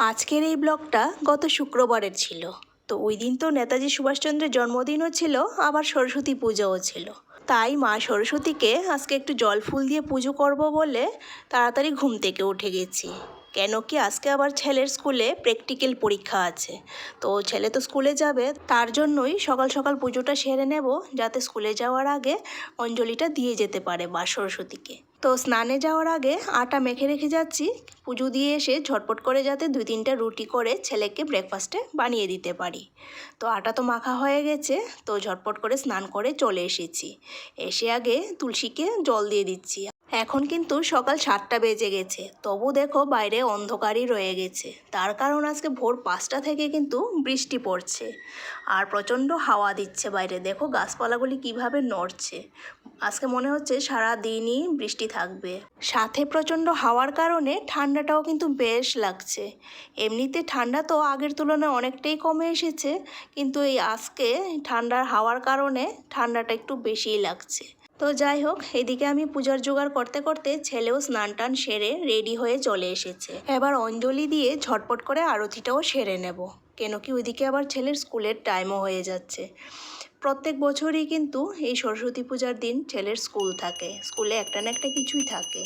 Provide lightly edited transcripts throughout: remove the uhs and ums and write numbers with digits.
আজকের এই ব্লগটা গত শুক্রবারের ছিল। তো ওই দিন তো নেতাজি সুভাষচন্দ্রের জন্মদিনও ছিল, আবার সরস্বতী পুজোও ছিল। তাই মা সরস্বতীকে আজকে একটু জল ফুল দিয়ে পুজো করব বলে তাড়াতাড়ি ঘুম থেকে উঠে গেছি। কেন কি আজকে আবার ছেলের স্কুলে প্র্যাকটিক্যাল পরীক্ষা আছে। তো ছেলে তো স্কুলে যাবে, তার জন্যই সকাল সকাল পুজোটা সেরে নেব, যাতে স্কুলে যাওয়ার আগে অঞ্জলিটা দিয়ে যেতে পারে মা সরস্বতীকে। তো স্নানে যাওয়ার আগে আটা মেখে রেখে যাচ্ছি, পুজো দিয়ে এসে ঝটপট করে যাতে 2-3টা রুটি করে ছেলেকে ব্রেকফাস্টে বানিয়ে দিতে পারি। তো আটা তো মাখা হয়ে গেছে, তো ঝটপট করে স্নান করে চলে এসেছি। এসে আগে তুলসীকে জল দিয়ে দিচ্ছি। এখন কিন্তু সকাল 7টা বেজে গেছে, তবু দেখো বাইরে অন্ধকারই রয়ে গেছে। তার কারণ আজকে ভোর 5টা থেকে কিন্তু বৃষ্টি পড়ছে আর প্রচণ্ড হাওয়া দিচ্ছে বাইরে। দেখো গাছপালাগুলি কিভাবে নড়ছে। আজকে মনে হচ্ছে সারা দিনই বৃষ্টি থাকবে। সাথে প্রচণ্ড হাওয়ার কারণে ঠান্ডাটাও কিন্তু বেশ লাগছে। এমনিতে ঠান্ডা তো আগের তুলনায় অনেকটাই কমে এসেছে, কিন্তু এই আজকে ঠান্ডার হাওয়ার কারণে ঠান্ডাটা একটু বেশিই লাগছে। তো যাই হোক, এদিকে আমি পূজার জোগাড় করতে করতে ছেলেও স্নান টান সেরে রেডি হয়ে চলে এসেছে। এবার অঞ্জলি দিয়ে ঝটপট করে আরতিটাও সেরে নেব, কেন কি ওইদিকে আবার ছেলের স্কুলের টাইমও হয়ে যাচ্ছে। প্রত্যেক বছরই কিন্তু এই সরস্বতী পূজার দিন ছেলের স্কুল থাকে, স্কুলে একটা না একটা কিছুই থাকে।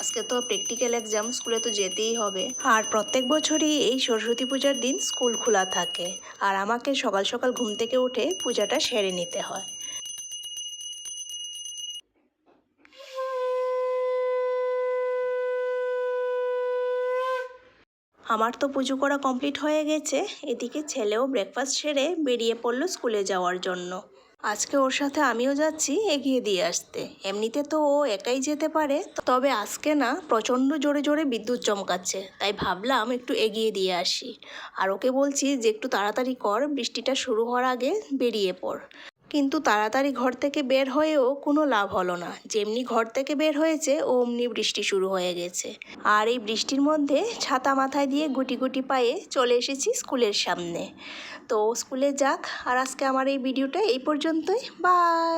আজকে তো প্র্যাকটিক্যাল এক্সাম, স্কুলে তো যেতেই হবে। আর প্রত্যেক বছরই এই সরস্বতী পূজার দিন স্কুল খোলা থাকে, আর আমাকে সকাল সকাল ঘুম থেকে উঠে পূজাটা সেরে নিতে হয়। আমার তো পুজো করা কমপ্লিট হয়ে গেছে। এদিকে ছেলেও ব্রেকফাস্ট সেরে বেরিয়ে পড়লো স্কুলে যাওয়ার জন্য। আজকে ওর সাথে আমিও যাচ্ছি এগিয়ে দিয়ে আসতে। এমনিতে তো ও একাই যেতে পারে, তবে আজকে না প্রচণ্ড জোরে জোরে বিদ্যুৎ চমকাচ্ছে, তাই ভাবলাম একটু এগিয়ে দিয়ে আসি। আর ওকে বলছি যে একটু তাড়াতাড়ি কর, বৃষ্টিটা শুরু হওয়ার আগে বেরিয়ে পড়। কিন্তু তাড়াতাড়ি ঘর থেকে বের হয়েও কোনো লাভ হলো না। যেমনি ঘর থেকে বের হয়েছে অমনি বৃষ্টি শুরু হয়ে গেছে। আর এই বৃষ্টির মধ্যে ছাতা মাথায় দিয়ে গুটি গুটি পায়ে চলে এসেছি স্কুলের সামনে। তো স্কুলে যাক। আর আজকে আমার এই ভিডিওটা এই পর্যন্তই। বাই।